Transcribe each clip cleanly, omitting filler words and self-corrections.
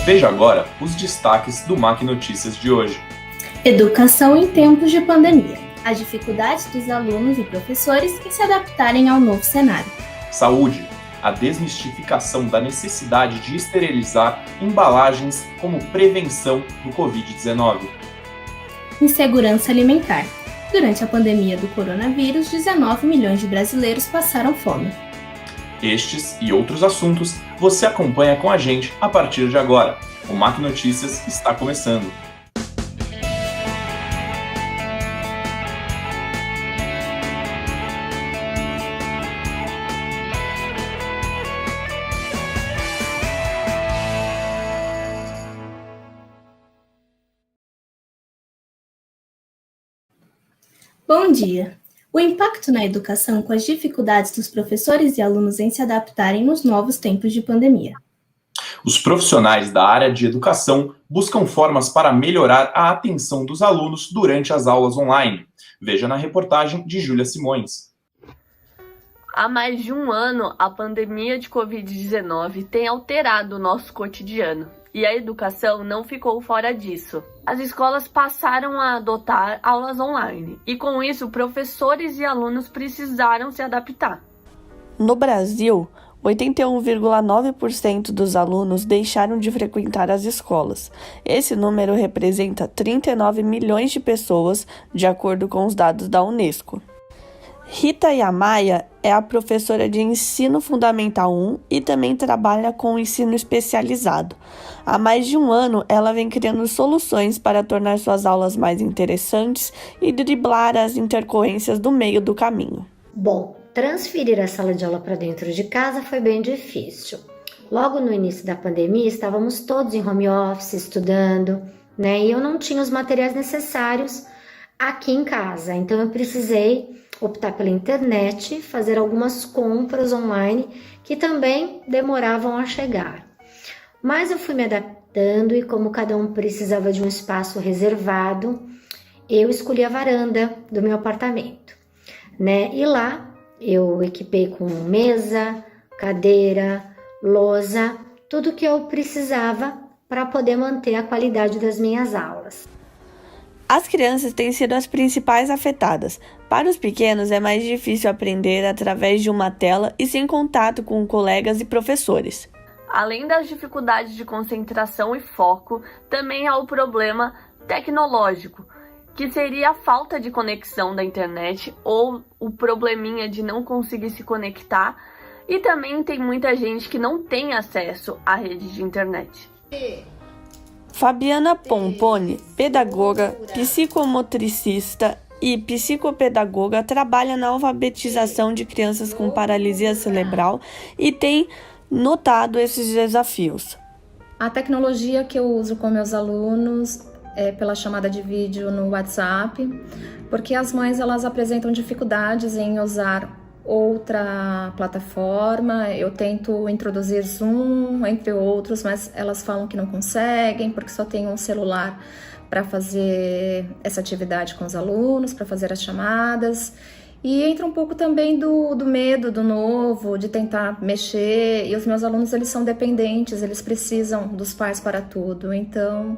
Veja agora os destaques do MAC Notícias de hoje. Educação em tempos de pandemia. As dificuldades dos alunos e professores em se adaptarem ao novo cenário. Saúde. A desmistificação da necessidade de esterilizar embalagens como prevenção do Covid-19. Insegurança alimentar. Durante a pandemia do coronavírus, 19 milhões de brasileiros passaram fome. Estes e outros assuntos você acompanha com a gente a partir de agora. O MAC Notícias está começando. Bom dia! O impacto na educação com as dificuldades dos professores e alunos em se adaptarem nos novos tempos de pandemia. Os profissionais da área de educação buscam formas para melhorar a atenção dos alunos durante as aulas online. Veja na reportagem de Júlia Simões. Há mais de um ano, a pandemia de Covid-19 tem alterado o nosso cotidiano. E a educação não ficou fora disso. As escolas passaram a adotar aulas online e, com isso, professores e alunos precisaram se adaptar. No Brasil, 81,9% dos alunos deixaram de frequentar as escolas. Esse número representa 39 milhões de pessoas, de acordo com os dados da Unesco. Rita Yamaya é a professora de Ensino Fundamental 1 e também trabalha com ensino especializado. Há mais de um ano, ela vem criando soluções para tornar suas aulas mais interessantes e driblar as intercorrências do meio do caminho. Bom, transferir a sala de aula para dentro de casa foi bem difícil. Logo no início da pandemia, estávamos todos em home office, estudando, e eu não tinha os materiais necessários aqui em casa, então eu precisei optar pela internet, fazer algumas compras online que também demoravam a chegar. Mas eu fui me adaptando e como cada um precisava de um espaço reservado, eu escolhi a varanda do meu apartamento, E lá eu equipei com mesa, cadeira, lousa, tudo que eu precisava para poder manter a qualidade das minhas aulas. As crianças têm sido as principais afetadas. Para os pequenos é mais difícil aprender através de uma tela e sem contato com colegas e professores. Além das dificuldades de concentração e foco, também há o problema tecnológico, que seria a falta de conexão da internet ou o probleminha de não conseguir se conectar. E também tem muita gente que não tem acesso à rede de internet. Fabiana Pomponi, pedagoga, psicomotricista e psicopedagoga, trabalha na alfabetização de crianças com paralisia cerebral e tem notado esses desafios. A tecnologia que eu uso com meus alunos é pela chamada de vídeo no WhatsApp, porque as mães elas apresentam dificuldades em usar outra plataforma. Eu tento introduzir Zoom, entre outros, mas elas falam que não conseguem, porque só tem um celular para fazer essa atividade com os alunos, para fazer as chamadas. E entra um pouco também do medo do novo, de tentar mexer. E os meus alunos, eles são dependentes, eles precisam dos pais para tudo. Então,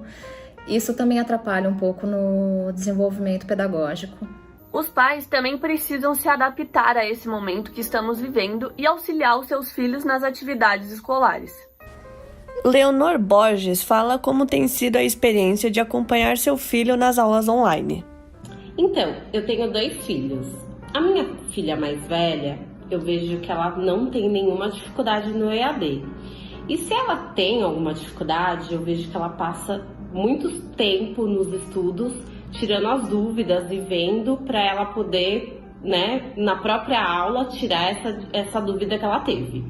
isso também atrapalha um pouco no desenvolvimento pedagógico. Os pais também precisam se adaptar a esse momento que estamos vivendo e auxiliar os seus filhos nas atividades escolares. Leonor Borges fala como tem sido a experiência de acompanhar seu filho nas aulas online. Então, eu tenho 2 filhos. A minha filha mais velha, eu vejo que ela não tem nenhuma dificuldade no EAD. E se ela tem alguma dificuldade, eu vejo que ela passa muito tempo nos estudos, tirando as dúvidas e vendo para ela poder, na própria aula, tirar essa dúvida que ela teve.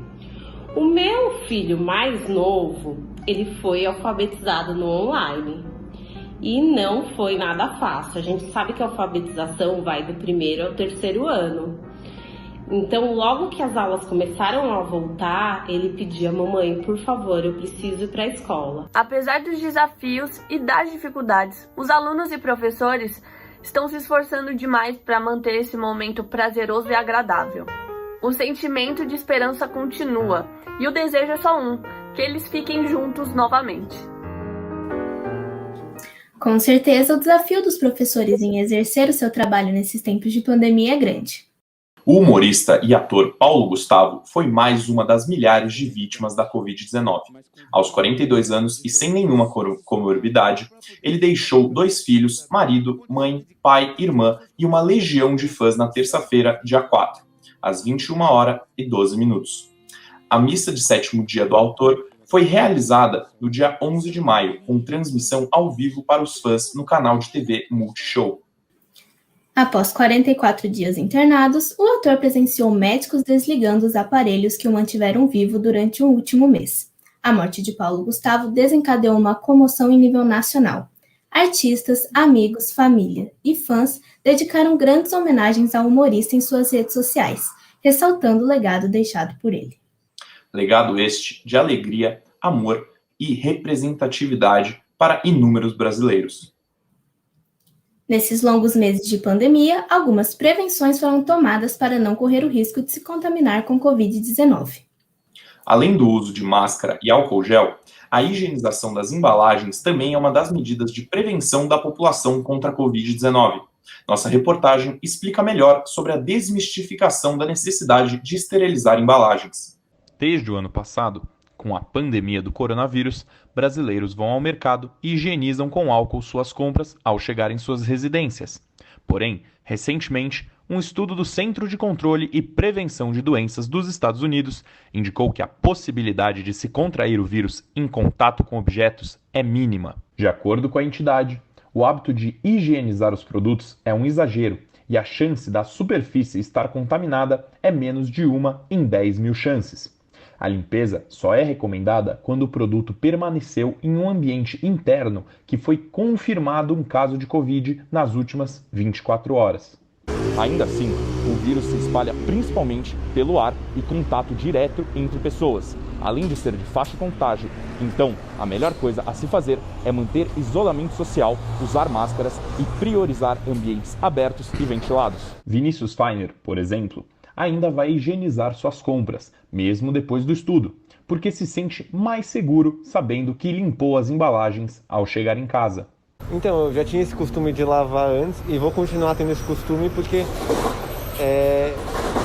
O meu filho mais novo, ele foi alfabetizado no online e não foi nada fácil. A gente sabe que a alfabetização vai do 1º ao 3º ano. Então, logo que as aulas começaram a voltar, ele pedia: mamãe, por favor, eu preciso ir para a escola. Apesar dos desafios e das dificuldades, os alunos e professores estão se esforçando demais para manter esse momento prazeroso e agradável. O sentimento de esperança continua e o desejo é só um: que eles fiquem juntos novamente. Com certeza, o desafio dos professores em exercer o seu trabalho nesses tempos de pandemia é grande. O humorista e ator Paulo Gustavo foi mais uma das milhares de vítimas da Covid-19. Aos 42 anos e sem nenhuma comorbidade, ele deixou 2 filhos, marido, mãe, pai, irmã e uma legião de fãs na terça-feira, dia 4, às 21h12. A missa de 7º dia do autor foi realizada no dia 11 de maio, com transmissão ao vivo para os fãs no canal de TV Multishow. Após 44 dias internados, o ator presenciou médicos desligando os aparelhos que o mantiveram vivo durante o último mês. A morte de Paulo Gustavo desencadeou uma comoção em nível nacional. Artistas, amigos, família e fãs dedicaram grandes homenagens ao humorista em suas redes sociais, ressaltando o legado deixado por ele. Legado este de alegria, amor e representatividade para inúmeros brasileiros. Nesses longos meses de pandemia, algumas prevenções foram tomadas para não correr o risco de se contaminar com Covid-19. Além do uso de máscara e álcool gel, a higienização das embalagens também é uma das medidas de prevenção da população contra a Covid-19. Nossa reportagem explica melhor sobre a desmistificação da necessidade de esterilizar embalagens. Desde o ano passado, com a pandemia do coronavírus, brasileiros vão ao mercado e higienizam com álcool suas compras ao chegar em suas residências. Porém, recentemente, um estudo do Centro de Controle e Prevenção de Doenças dos Estados Unidos indicou que a possibilidade de se contrair o vírus em contato com objetos é mínima. De acordo com a entidade, o hábito de higienizar os produtos é um exagero e a chance da superfície estar contaminada é menos de 1 em 10 mil chances. A limpeza só é recomendada quando o produto permaneceu em um ambiente interno que foi confirmado um caso de Covid nas últimas 24 horas. Ainda assim, o vírus se espalha principalmente pelo ar e contato direto entre pessoas, além de ser de fácil contágio. Então, a melhor coisa a se fazer é manter isolamento social, usar máscaras e priorizar ambientes abertos e ventilados. Vinícius Feiner, por exemplo, ainda vai higienizar suas compras, mesmo depois do estudo, porque se sente mais seguro sabendo que limpou as embalagens ao chegar em casa. Então, eu já tinha esse costume de lavar antes e vou continuar tendo esse costume porque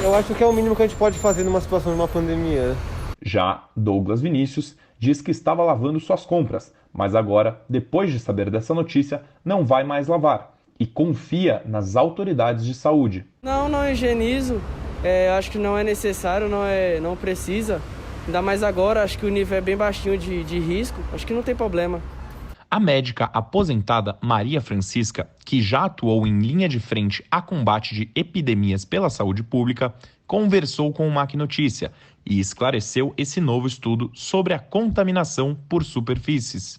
eu acho que é o mínimo que a gente pode fazer numa situação de uma pandemia. Já Douglas Vinícius diz que estava lavando suas compras, mas agora, depois de saber dessa notícia, não vai mais lavar e confia nas autoridades de saúde. Não higienizo. Acho que não é necessário, não precisa. Ainda mais agora, acho que o nível é bem baixinho de risco. Acho que não tem problema. A médica aposentada Maria Francisca, que já atuou em linha de frente a combate de epidemias pela saúde pública, conversou com o MAC Notícia e esclareceu esse novo estudo sobre a contaminação por superfícies.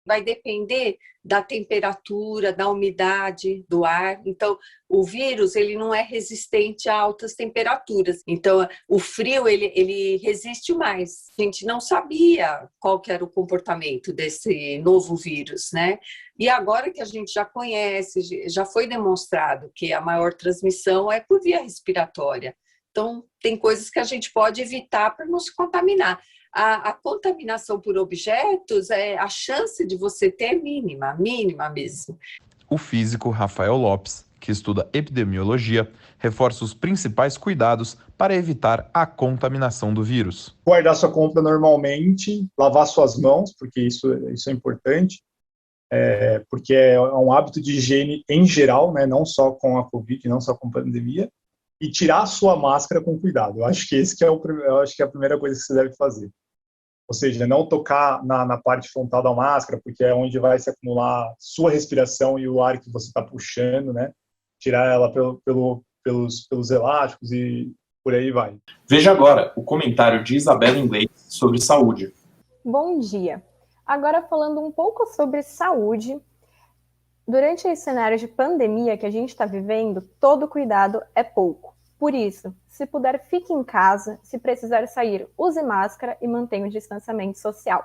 Vai depender da temperatura, da umidade do ar. Então, o vírus ele não é resistente a altas temperaturas. Então, o frio ele resiste mais. A gente não sabia qual que era o comportamento desse novo vírus, né? E agora que a gente já conhece, já foi demonstrado que a maior transmissão é por via respiratória. Então, tem coisas que a gente pode evitar para não se contaminar. A contaminação por objetos, a chance de você ter é mínima mesmo. O físico Rafael Lopes, que estuda epidemiologia, reforça os principais cuidados para evitar a contaminação do vírus. Guardar sua compra normalmente, lavar suas mãos, porque isso é importante, porque é um hábito de higiene em geral, né, não só com a Covid, não só com a pandemia, e tirar a sua máscara com cuidado. Eu acho que eu acho que é a primeira coisa que você deve fazer. Ou seja, não tocar na parte frontal da máscara, porque é onde vai se acumular sua respiração e o ar que você está puxando, né? Tirar ela pelos elásticos e por aí vai. Veja agora o comentário de Isabela Inglês sobre saúde. Bom dia. Agora falando um pouco sobre saúde. Durante esse cenário de pandemia que a gente está vivendo, todo cuidado é pouco. Por isso, se puder, fique em casa. Se precisar sair, use máscara e mantenha o distanciamento social.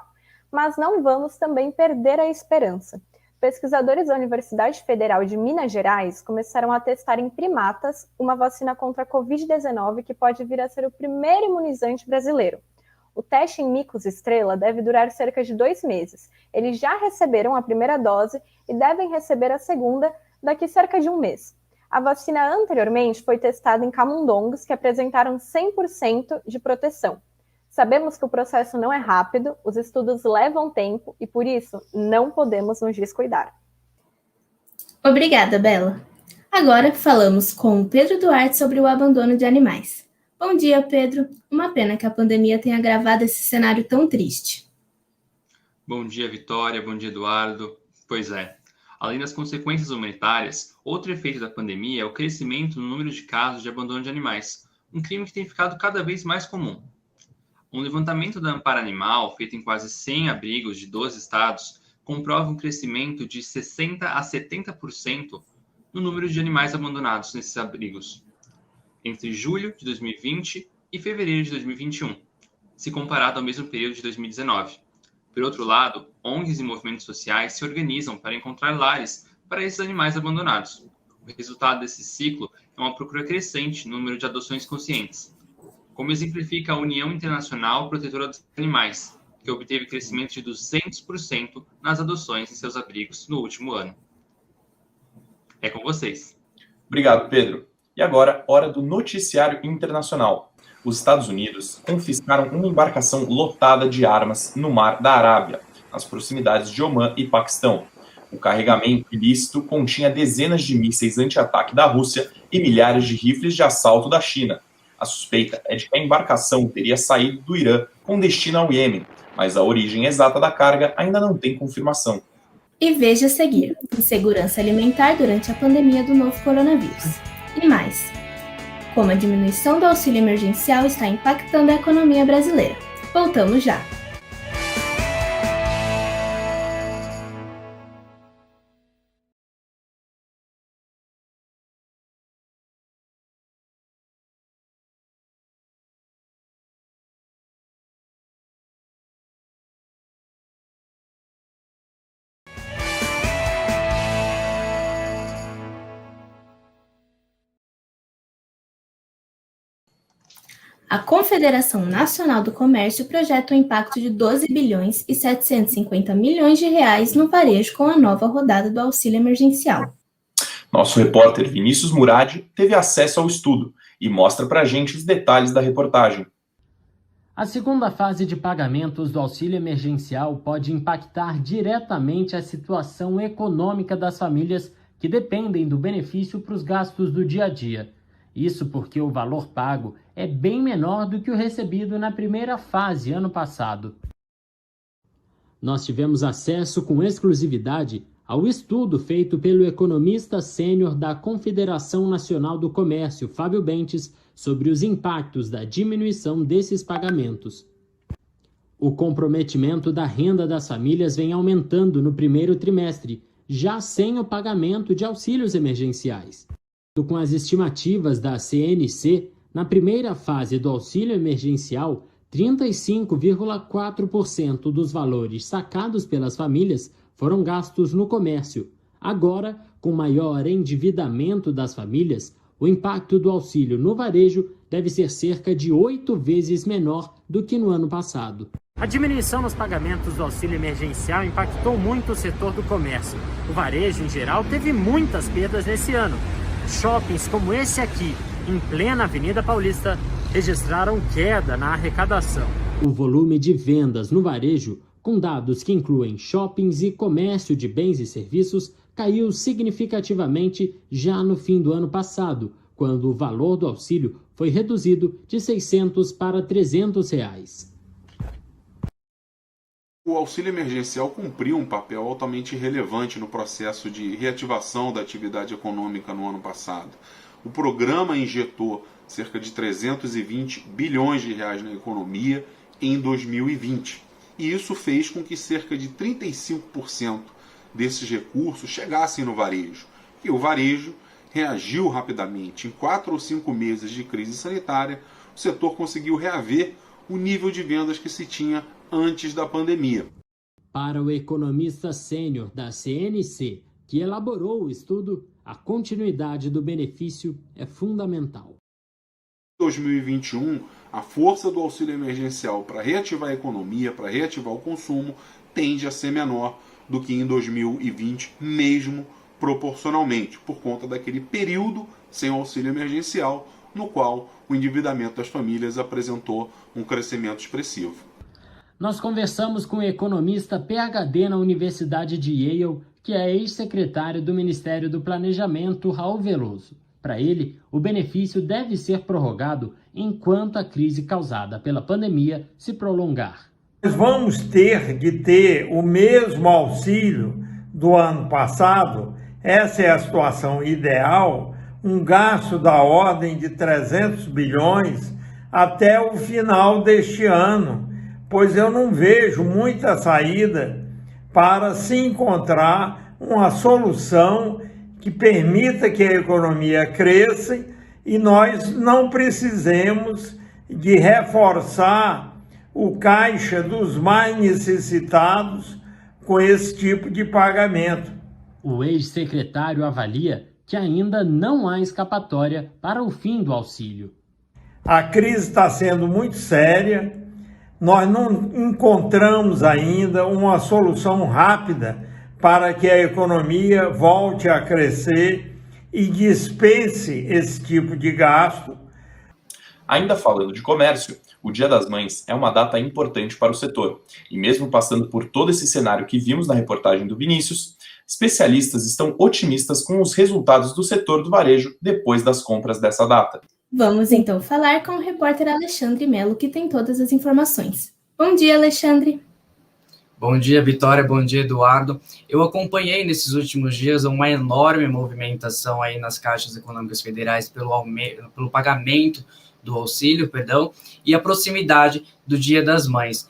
Mas não vamos também perder a esperança. Pesquisadores da Universidade Federal de Minas Gerais começaram a testar em primatas uma vacina contra a Covid-19 que pode vir a ser o primeiro imunizante brasileiro. O teste em micos estrela deve durar cerca de 2 meses. Eles já receberam a primeira dose e devem receber a segunda daqui cerca de 1 mês. A vacina anteriormente foi testada em camundongos que apresentaram 100% de proteção. Sabemos que o processo não é rápido, os estudos levam tempo e, por isso, não podemos nos descuidar. Obrigada, Bela. Agora falamos com o Pedro Duarte sobre o abandono de animais. Bom dia, Pedro. Uma pena que a pandemia tenha agravado esse cenário tão triste. Bom dia, Vitória. Bom dia, Eduardo. Pois é. Além das consequências humanitárias, outro efeito da pandemia é o crescimento no número de casos de abandono de animais, um crime que tem ficado cada vez mais comum. Um levantamento da Amparo Animal, feito em quase 100 abrigos de 12 estados, comprova um crescimento de 60% a 70% no número de animais abandonados nesses abrigos, entre julho de 2020 e fevereiro de 2021, se comparado ao mesmo período de 2019. Por outro lado, ONGs e movimentos sociais se organizam para encontrar lares para esses animais abandonados. O resultado desse ciclo é uma procura crescente no número de adoções conscientes, como exemplifica a União Internacional Protetora dos Animais, que obteve crescimento de 200% nas adoções em seus abrigos no último ano. É com vocês. Obrigado, Pedro. E agora, hora do noticiário internacional. Os Estados Unidos confiscaram uma embarcação lotada de armas no Mar da Arábia, nas proximidades de Omã e Paquistão. O carregamento ilícito continha dezenas de mísseis anti-ataque da Rússia e milhares de rifles de assalto da China. A suspeita é de que a embarcação teria saído do Irã com destino ao Iêmen, mas a origem exata da carga ainda não tem confirmação. E veja a seguir: insegurança alimentar durante a pandemia do novo coronavírus. E mais, como a diminuição do auxílio emergencial está impactando a economia brasileira. Voltamos já. A Confederação Nacional do Comércio projeta um impacto de 12 bilhões e 750 milhões de reais no varejo com a nova rodada do auxílio emergencial. Nosso repórter Vinícius Murad teve acesso ao estudo e mostra pra gente os detalhes da reportagem. A segunda fase de pagamentos do auxílio emergencial pode impactar diretamente a situação econômica das famílias que dependem do benefício para os gastos do dia a dia. Isso porque o valor pago é bem menor do que o recebido na primeira fase ano passado. Nós tivemos acesso com exclusividade ao estudo feito pelo economista sênior da Confederação Nacional do Comércio, Fábio Bentes, sobre os impactos da diminuição desses pagamentos. O comprometimento da renda das famílias vem aumentando no primeiro trimestre, já sem o pagamento de auxílios emergenciais. Com as estimativas da CNC, na primeira fase do auxílio emergencial, 35,4% dos valores sacados pelas famílias foram gastos no comércio. Agora, com maior endividamento das famílias, o impacto do auxílio no varejo deve ser cerca de 8 vezes menor do que no ano passado. A diminuição nos pagamentos do auxílio emergencial impactou muito o setor do comércio. O varejo, em geral, teve muitas perdas nesse ano. Shoppings como esse aqui, em plena Avenida Paulista, registraram queda na arrecadação. O volume de vendas no varejo, com dados que incluem shoppings e comércio de bens e serviços, caiu significativamente já no fim do ano passado, quando o valor do auxílio foi reduzido de R$ 600 para R$ 300. O auxílio emergencial cumpriu um papel altamente relevante no processo de reativação da atividade econômica no ano passado. O programa injetou cerca de 320 bilhões de reais na economia em 2020. E isso fez com que cerca de 35% desses recursos chegassem no varejo. E o varejo reagiu rapidamente. Em 4 ou 5 meses de crise sanitária, o setor conseguiu reaver o nível de vendas que se tinha antes da pandemia. Para o economista sênior da CNC, que elaborou o estudo, a continuidade do benefício é fundamental. 2021, a força do auxílio emergencial para reativar a economia, para reativar o consumo, tende a ser menor do que em 2020, mesmo proporcionalmente, por conta daquele período sem auxílio emergencial, no qual o endividamento das famílias apresentou um crescimento expressivo. Nós conversamos com o economista PhD na Universidade de Yale, que é ex-secretário do Ministério do Planejamento, Raul Veloso. Para ele, o benefício deve ser prorrogado enquanto a crise causada pela pandemia se prolongar. Nós vamos ter de ter o mesmo auxílio do ano passado, essa é a situação ideal, um gasto da ordem de 300 bilhões até o final deste ano, pois eu não vejo muita saída para se encontrar uma solução que permita que a economia cresça e nós não precisemos de reforçar o caixa dos mais necessitados com esse tipo de pagamento. O ex-secretário avalia que ainda não há escapatória para o fim do auxílio. A crise está sendo muito séria, nós não encontramos ainda uma solução rápida para que a economia volte a crescer e dispense esse tipo de gasto. Ainda falando de comércio, o Dia das Mães é uma data importante para o setor. E mesmo passando por todo esse cenário que vimos na reportagem do Vinícius, especialistas estão otimistas com os resultados do setor do varejo depois das compras dessa data. Vamos então falar com o repórter Alexandre Melo, que tem todas as informações. Bom dia, Alexandre. Bom dia, Vitória. Bom dia, Eduardo. Eu acompanhei nesses últimos dias uma enorme movimentação aí nas caixas econômicas federais pelo pagamento do auxílio, e a proximidade do Dia das Mães.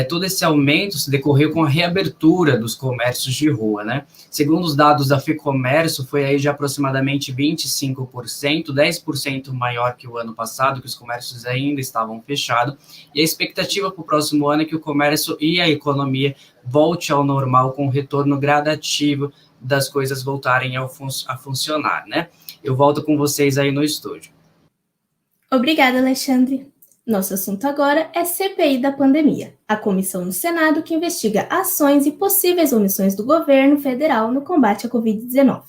Todo esse aumento se decorreu com a reabertura dos comércios de rua, né? Segundo os dados da FEComércio, foi aí de aproximadamente 25%, 10% maior que o ano passado, que os comércios ainda estavam fechados, e a expectativa para o próximo ano é que o comércio e a economia volte ao normal com o retorno gradativo das coisas voltarem a funcionar, né? Eu volto com vocês aí no estúdio. Obrigada, Alexandre. Nosso assunto agora é CPI da pandemia, a comissão no Senado que investiga ações e possíveis omissões do governo federal no combate à Covid-19.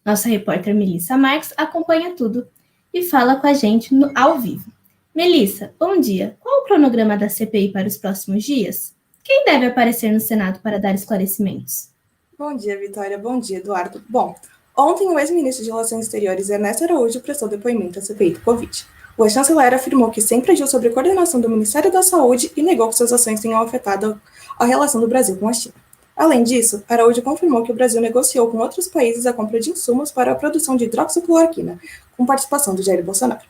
Nossa repórter Melissa Marques acompanha tudo e fala com a gente ao vivo. Melissa, bom dia. Qual o cronograma da CPI para os próximos dias? Quem deve aparecer no Senado para dar esclarecimentos? Bom dia, Vitória. Bom dia, Eduardo. Bom, ontem o ex-ministro de Relações Exteriores, Ernesto Araújo, prestou depoimento à CPI do Covid. O ex-chanceler afirmou que sempre agiu sob coordenação do Ministério da Saúde e negou que suas ações tenham afetado a relação do Brasil com a China. Além disso, Araújo confirmou que o Brasil negociou com outros países a compra de insumos para a produção de hidroxicloroquina, com participação do Jair Bolsonaro.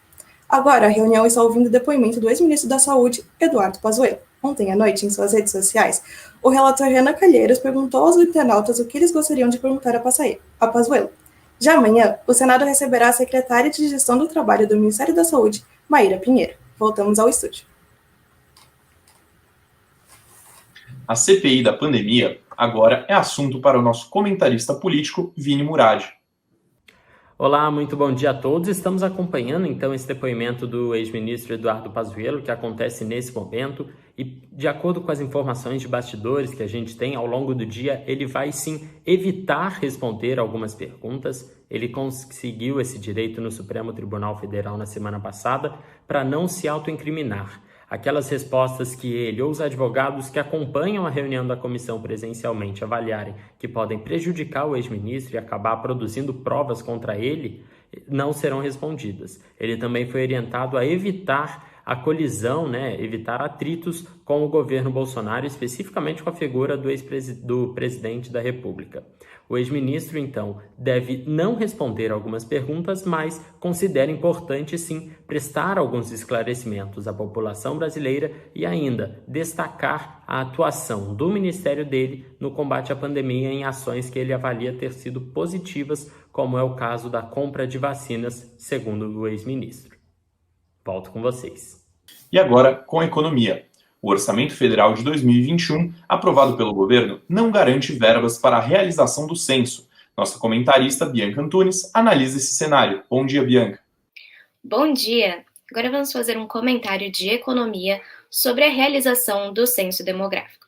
Agora, a reunião está ouvindo o depoimento do ex-ministro da Saúde, Eduardo Pazuello. Ontem à noite, em suas redes sociais, o relator Renan Calheiros perguntou aos internautas o que eles gostariam de perguntar a Pazuello. Já amanhã, o Senado receberá a secretária de Gestão do Trabalho do Ministério da Saúde, Maíra Pinheiro. Voltamos ao estúdio. A CPI da pandemia agora é assunto para o nosso comentarista político, Vini Murad. Olá, muito bom dia a todos. Estamos acompanhando então esse depoimento do ex-ministro Eduardo Pazuello, que acontece nesse momento, e de acordo com as informações de bastidores que a gente tem ao longo do dia, ele vai sim evitar responder algumas perguntas. Ele conseguiu esse direito no Supremo Tribunal Federal na semana passada para não se autoincriminar. Aquelas respostas que ele ou os advogados que acompanham a reunião da comissão presencialmente avaliarem que podem prejudicar o ex-ministro e acabar produzindo provas contra ele, não serão respondidas. Ele também foi orientado a evitar a colisão, evitar atritos com o governo Bolsonaro, especificamente com a figura do presidente da República. O ex-ministro, então, deve não responder algumas perguntas, mas considera importante, sim, prestar alguns esclarecimentos à população brasileira e ainda destacar a atuação do ministério dele no combate à pandemia em ações que ele avalia ter sido positivas, como é o caso da compra de vacinas, segundo o ex-ministro. Volto com vocês. E agora, com a economia. O Orçamento Federal de 2021, aprovado pelo governo, não garante verbas para a realização do censo. Nossa comentarista, Bianca Antunes, analisa esse cenário. Bom dia, Bianca. Bom dia. Agora vamos fazer um comentário de economia sobre a realização do censo demográfico.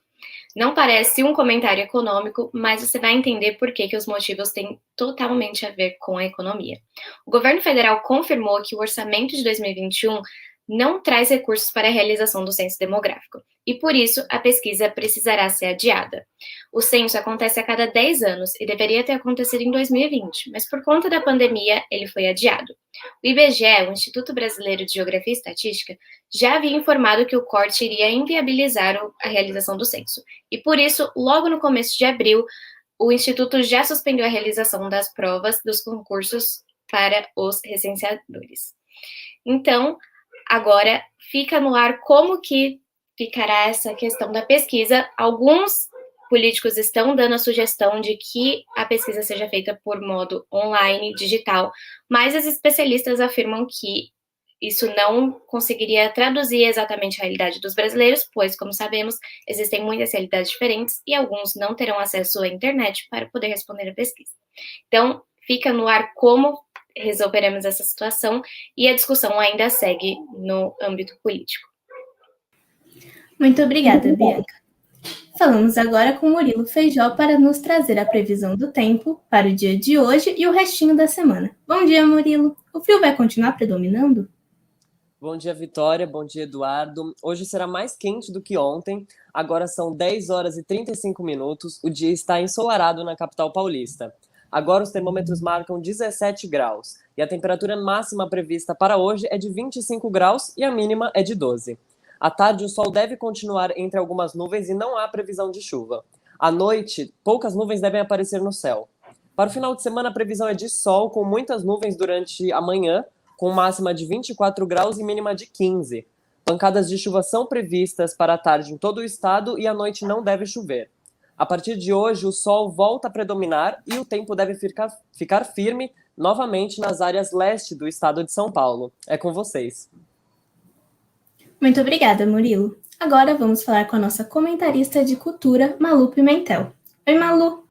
Não parece um comentário econômico, mas você vai entender por que os motivos têm totalmente a ver com a economia. O governo federal confirmou que o orçamento de 2021 não traz recursos para a realização do censo demográfico, e por isso a pesquisa precisará ser adiada. O censo acontece a cada 10 anos e deveria ter acontecido em 2020, mas por conta da pandemia ele foi adiado. O IBGE, o Instituto Brasileiro de Geografia e Estatística, já havia informado que o corte iria inviabilizar a realização do censo, e por isso, logo no começo de abril, o Instituto já suspendeu a realização das provas dos concursos para os recenseadores. Então, agora fica no ar como que ficará essa questão da pesquisa. Alguns políticos estão dando a sugestão de que a pesquisa seja feita por modo online, digital, mas os especialistas afirmam que isso não conseguiria traduzir exatamente a realidade dos brasileiros, pois, como sabemos, existem muitas realidades diferentes e alguns não terão acesso à internet para poder responder a pesquisa. Então, fica no ar como resolveremos essa situação e a discussão ainda segue no âmbito político. Muito obrigada, Bianca. Falamos agora com Murilo Feijó para nos trazer a previsão do tempo para o dia de hoje e o restinho da semana. Bom dia, Murilo. O frio vai continuar predominando? Bom dia, Vitória. Bom dia, Eduardo. Hoje será mais quente do que ontem. Agora são 10 horas e 35 minutos. O dia está ensolarado na capital paulista. Agora os termômetros marcam 17 graus. E a temperatura máxima prevista para hoje é de 25 graus e a mínima é de 12. À tarde, o sol deve continuar entre algumas nuvens e não há previsão de chuva. À noite, poucas nuvens devem aparecer no céu. Para o final de semana, a previsão é de sol, com muitas nuvens durante a manhã, com máxima de 24 graus e mínima de 15. Pancadas de chuva são previstas para a tarde em todo o estado e à noite não deve chover. A partir de hoje, o sol volta a predominar e o tempo deve ficar firme novamente nas áreas leste do estado de São Paulo. É com vocês. Muito obrigada, Murilo. Agora vamos falar com a nossa comentarista de cultura, Malu Pimentel. Oi, Malu.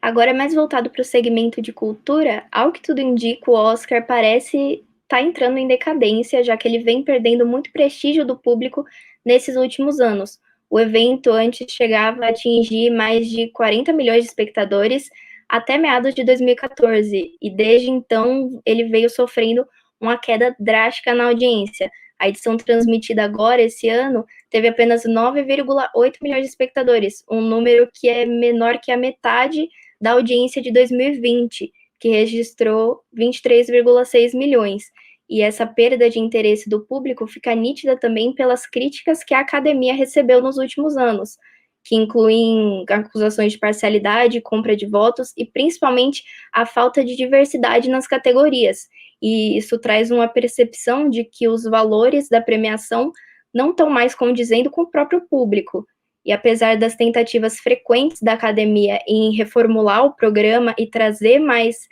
Agora, mais voltado para o segmento de cultura, ao que tudo indica, o Oscar parece estar entrando em decadência, já que ele vem perdendo muito prestígio do público nesses últimos anos. O evento antes chegava a atingir mais de 40 milhões de espectadores até meados de 2014, e desde então ele veio sofrendo uma queda drástica na audiência. A edição transmitida agora, esse ano, teve apenas 9,8 milhões de espectadores, um número que é menor que a metade da audiência de 2020, que registrou 23,6 milhões. E essa perda de interesse do público fica nítida também pelas críticas que a academia recebeu nos últimos anos, que incluem acusações de parcialidade, compra de votos e principalmente a falta de diversidade nas categorias. E isso traz uma percepção de que os valores da premiação não estão mais condizendo com o próprio público. E apesar das tentativas frequentes da academia em reformular o programa e trazer mais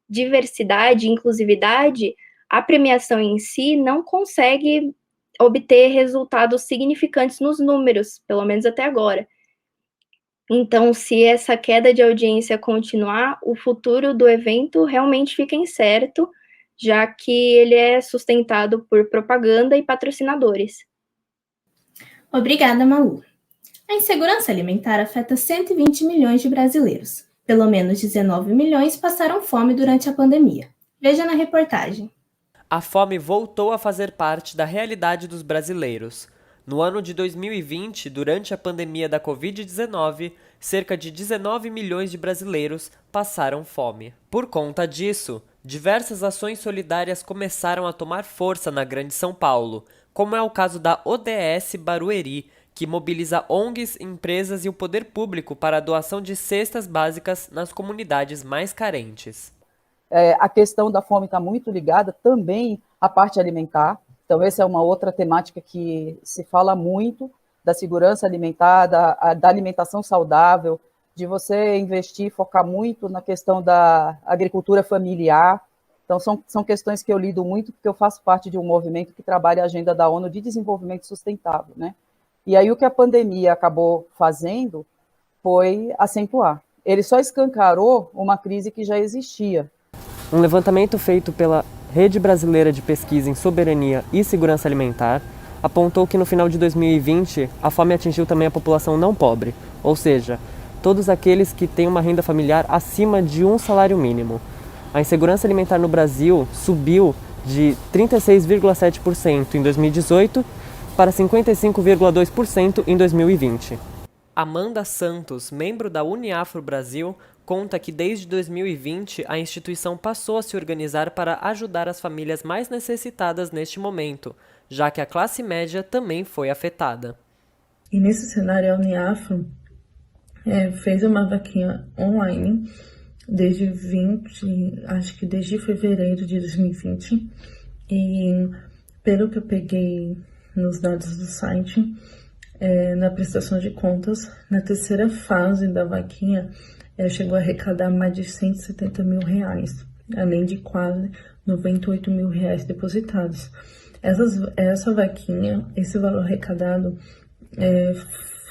diversidade e inclusividade, a premiação em si não consegue obter resultados significantes nos números, pelo menos até agora. Então, se essa queda de audiência continuar, o futuro do evento realmente fica incerto, já que ele é sustentado por propaganda e patrocinadores. Obrigada, Malu. A insegurança alimentar afeta 120 milhões de brasileiros. Pelo menos 19 milhões passaram fome durante a pandemia. Veja na reportagem. A fome voltou a fazer parte da realidade dos brasileiros. No ano de 2020, durante a pandemia da Covid-19, cerca de 19 milhões de brasileiros passaram fome. Por conta disso, diversas ações solidárias começaram a tomar força na Grande São Paulo, como é o caso da ODS Barueri, que mobiliza ONGs, empresas e o poder público para a doação de cestas básicas nas comunidades mais carentes. A questão da fome está muito ligada também à parte alimentar. Então, essa é uma outra temática que se fala muito, da segurança alimentar, da alimentação saudável, de você investir, focar muito na questão da agricultura familiar. Então, são questões que eu lido muito, porque eu faço parte de um movimento que trabalha a agenda da ONU de desenvolvimento sustentável, né? E aí o que a pandemia acabou fazendo foi acentuar. Ele só escancarou uma crise que já existia. Um levantamento feito pela Rede Brasileira de Pesquisa em Soberania e Segurança Alimentar, apontou que no final de 2020 a fome atingiu também a população não pobre, ou seja, todos aqueles que têm uma renda familiar acima de um salário mínimo. A insegurança alimentar no Brasil subiu de 36,7% em 2018 para 55,2% em 2020. Amanda Santos, membro da Uniafro Brasil, conta que desde 2020 a instituição passou a se organizar para ajudar as famílias mais necessitadas neste momento, já que a classe média também foi afetada. E nesse cenário, a Uniafro fez uma vaquinha online desde fevereiro de 2020. E pelo que eu peguei nos dados do site, na prestação de contas, na terceira fase da vaquinha, chegou a arrecadar mais de R$170 mil, além de quase R$98 mil depositados. Essa vaquinha, esse valor arrecadado,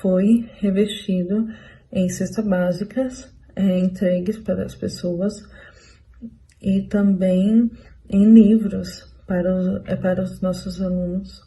foi revestido em cestas básicas, entregues para as pessoas, e também em livros para os nossos alunos.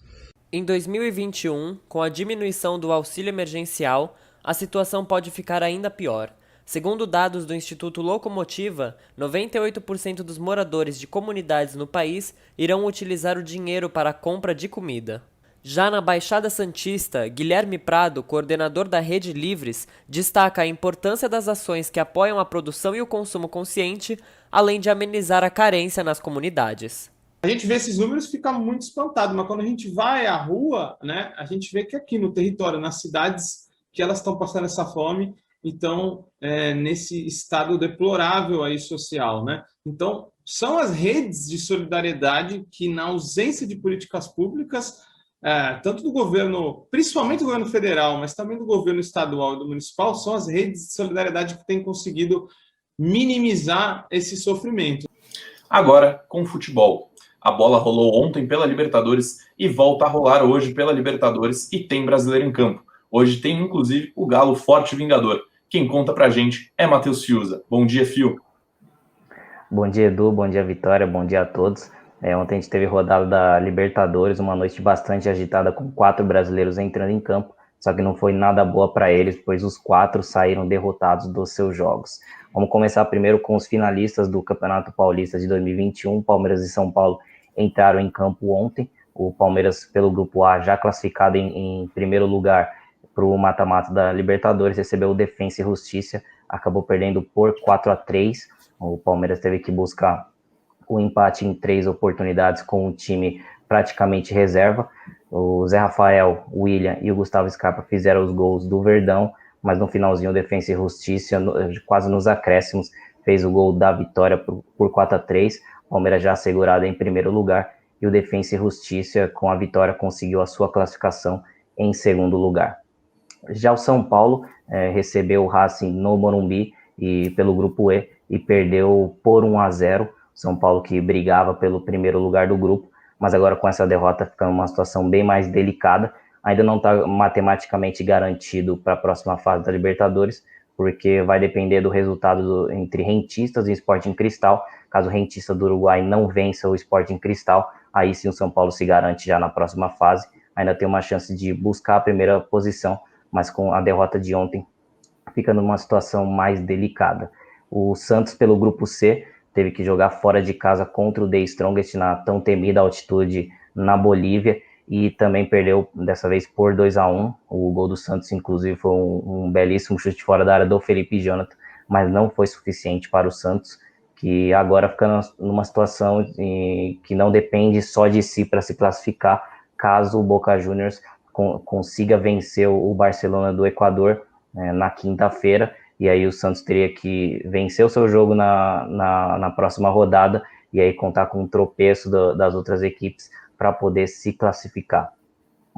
Em 2021, com a diminuição do auxílio emergencial, a situação pode ficar ainda pior. Segundo dados do Instituto Locomotiva, 98% dos moradores de comunidades no país irão utilizar o dinheiro para a compra de comida. Já na Baixada Santista, Guilherme Prado, coordenador da Rede Livres, destaca a importância das ações que apoiam a produção e o consumo consciente, além de amenizar a carência nas comunidades. A gente vê esses números e fica muito espantado, mas quando a gente vai à rua, né, a gente vê que aqui no território, nas cidades que elas estão passando essa fome, então, nesse estado deplorável aí social, né? Então, são as redes de solidariedade que, na ausência de políticas públicas, tanto do governo, principalmente do governo federal, mas também do governo estadual e do municipal, são as redes de solidariedade que têm conseguido minimizar esse sofrimento. Agora, com o futebol. A bola rolou ontem pela Libertadores e volta a rolar hoje pela Libertadores e tem brasileiro em campo. Hoje tem, inclusive, o Galo Forte Vingador. Quem conta pra gente é Matheus Fiuza. Bom dia, Fio. Bom dia, Edu. Bom dia, Vitória. Bom dia a todos. Ontem a gente teve rodada da Libertadores, uma noite bastante agitada com 4 brasileiros entrando em campo, só que não foi nada boa para eles, pois os 4 saíram derrotados dos seus jogos. Vamos começar primeiro com os finalistas do Campeonato Paulista de 2021. Palmeiras e São Paulo entraram em campo ontem. O Palmeiras, pelo Grupo A, já classificado em primeiro lugar para o mata-mata da Libertadores, recebeu o Defensa e Justiça, acabou perdendo por 4-3. O Palmeiras teve que buscar o empate em 3 oportunidades com o time praticamente reserva. O Zé Rafael, o William e o Gustavo Scarpa fizeram os gols do Verdão, mas no finalzinho o Defensa e Justiça, quase nos acréscimos, fez o gol da vitória por 4-3. O Palmeiras já assegurado em primeiro lugar, e o Defensa e Justiça, com a vitória, conseguiu a sua classificação em segundo lugar. Já o São Paulo recebeu o Racing no Morumbi e pelo Grupo E e perdeu por 1-0. São Paulo que brigava pelo primeiro lugar do grupo, mas agora com essa derrota fica numa situação bem mais delicada. Ainda não está matematicamente garantido para a próxima fase da Libertadores, porque vai depender do resultado entre Rentistas e Sporting Cristal. Caso o Rentista do Uruguai não vença o Sporting Cristal, aí sim o São Paulo se garante já na próxima fase. Ainda tem uma chance de buscar a primeira posição, mas com a derrota de ontem fica numa situação mais delicada. O Santos, pelo Grupo C, teve que jogar fora de casa contra o The Strongest na tão temida altitude na Bolívia e também perdeu dessa vez por 2-1. O gol do Santos, inclusive, foi um belíssimo chute fora da área do Felipe Jonathan, mas não foi suficiente para o Santos, que agora fica numa situação que não depende só de si para se classificar, caso o Boca Juniors consiga vencer o Barcelona do Equador na quinta-feira, e aí o Santos teria que vencer o seu jogo na próxima rodada, e aí contar com um tropeço das outras equipes para poder se classificar.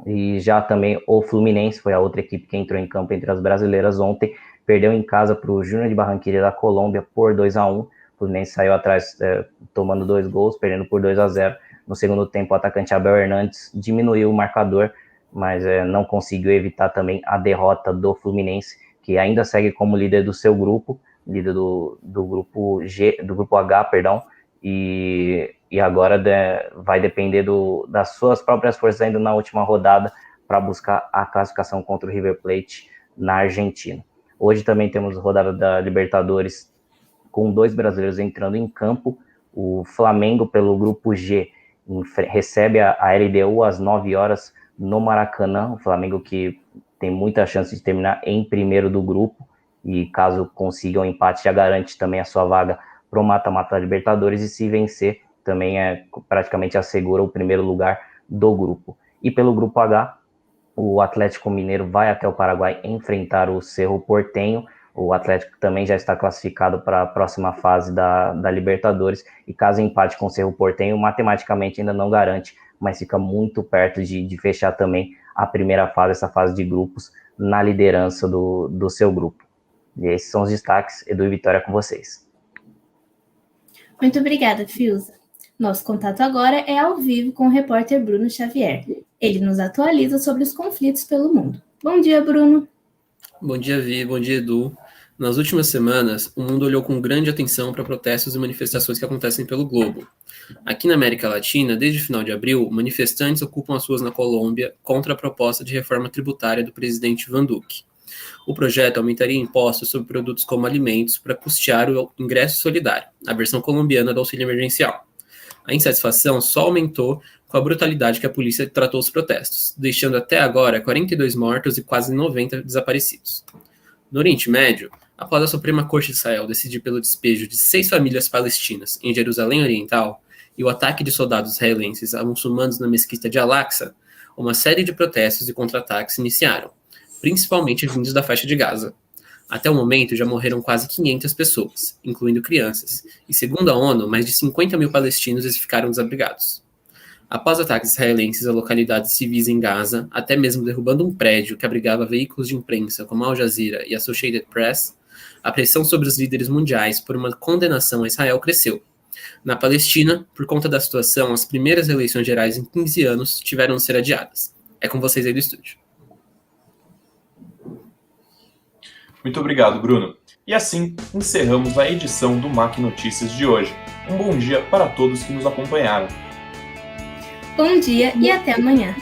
E já também o Fluminense foi a outra equipe que entrou em campo entre as brasileiras ontem, perdeu em casa para o Júnior de Barranquilla da Colômbia por 2-1, o Fluminense saiu atrás tomando 2 gols, perdendo por 2-0, no segundo tempo o atacante Abel Hernandes diminuiu o marcador, mas não conseguiu evitar também a derrota do Fluminense, que ainda segue como líder do seu grupo, líder do grupo G, do grupo H, perdão, e e agora vai depender das suas próprias forças ainda na última rodada para buscar a classificação contra o River Plate na Argentina. Hoje também temos rodada da Libertadores com 2 brasileiros entrando em campo. O Flamengo, pelo grupo G, recebe a LDU às 9 horas no Maracanã. O Flamengo que tem muita chance de terminar em primeiro do grupo, e caso consiga um empate já garante também a sua vaga para o mata-mata da Libertadores, e se vencer também praticamente assegura o primeiro lugar do grupo. E pelo grupo H, o Atlético Mineiro vai até o Paraguai enfrentar o Cerro Porteño. O Atlético também já está classificado para a próxima fase da Libertadores, e caso empate com o Cerro Porteño, matematicamente ainda não garante, mas fica muito perto de fechar também a primeira fase, essa fase de grupos, na liderança do seu grupo. E esses são os destaques. Edu e Vitória, com vocês. Muito obrigada, Fiuza. Nosso contato agora é ao vivo com o repórter Bruno Xavier. Ele nos atualiza sobre os conflitos pelo mundo. Bom dia, Bruno. Bom dia, Vi. Bom dia, Edu. Nas últimas semanas, o mundo olhou com grande atenção para protestos e manifestações que acontecem pelo globo. Aqui na América Latina, desde o final de abril, manifestantes ocupam as ruas na Colômbia contra a proposta de reforma tributária do presidente Iván Duque. O projeto aumentaria impostos sobre produtos como alimentos para custear o ingresso solidário, a versão colombiana do auxílio emergencial. A insatisfação só aumentou com a brutalidade que a polícia tratou os protestos, deixando até agora 42 mortos e quase 90 desaparecidos. No Oriente Médio, após a Suprema Corte de Israel decidir pelo despejo de 6 famílias palestinas em Jerusalém Oriental e o ataque de soldados israelenses a muçulmanos na mesquita de Al-Aqsa, uma série de protestos e contra-ataques se iniciaram, principalmente vindos da faixa de Gaza. Até o momento, já morreram quase 500 pessoas, incluindo crianças, e segundo a ONU, mais de 50 mil palestinos ficaram desabrigados. Após ataques israelenses a localidades civis em Gaza, até mesmo derrubando um prédio que abrigava veículos de imprensa como Al Jazeera e Associated Press, a pressão sobre os líderes mundiais por uma condenação a Israel cresceu. Na Palestina, por conta da situação, as primeiras eleições gerais em 15 anos tiveram de ser adiadas. É com vocês aí do estúdio. Muito obrigado, Bruno. E assim, encerramos a edição do MAC Notícias de hoje. Um bom dia para todos que nos acompanharam. Bom dia e até amanhã.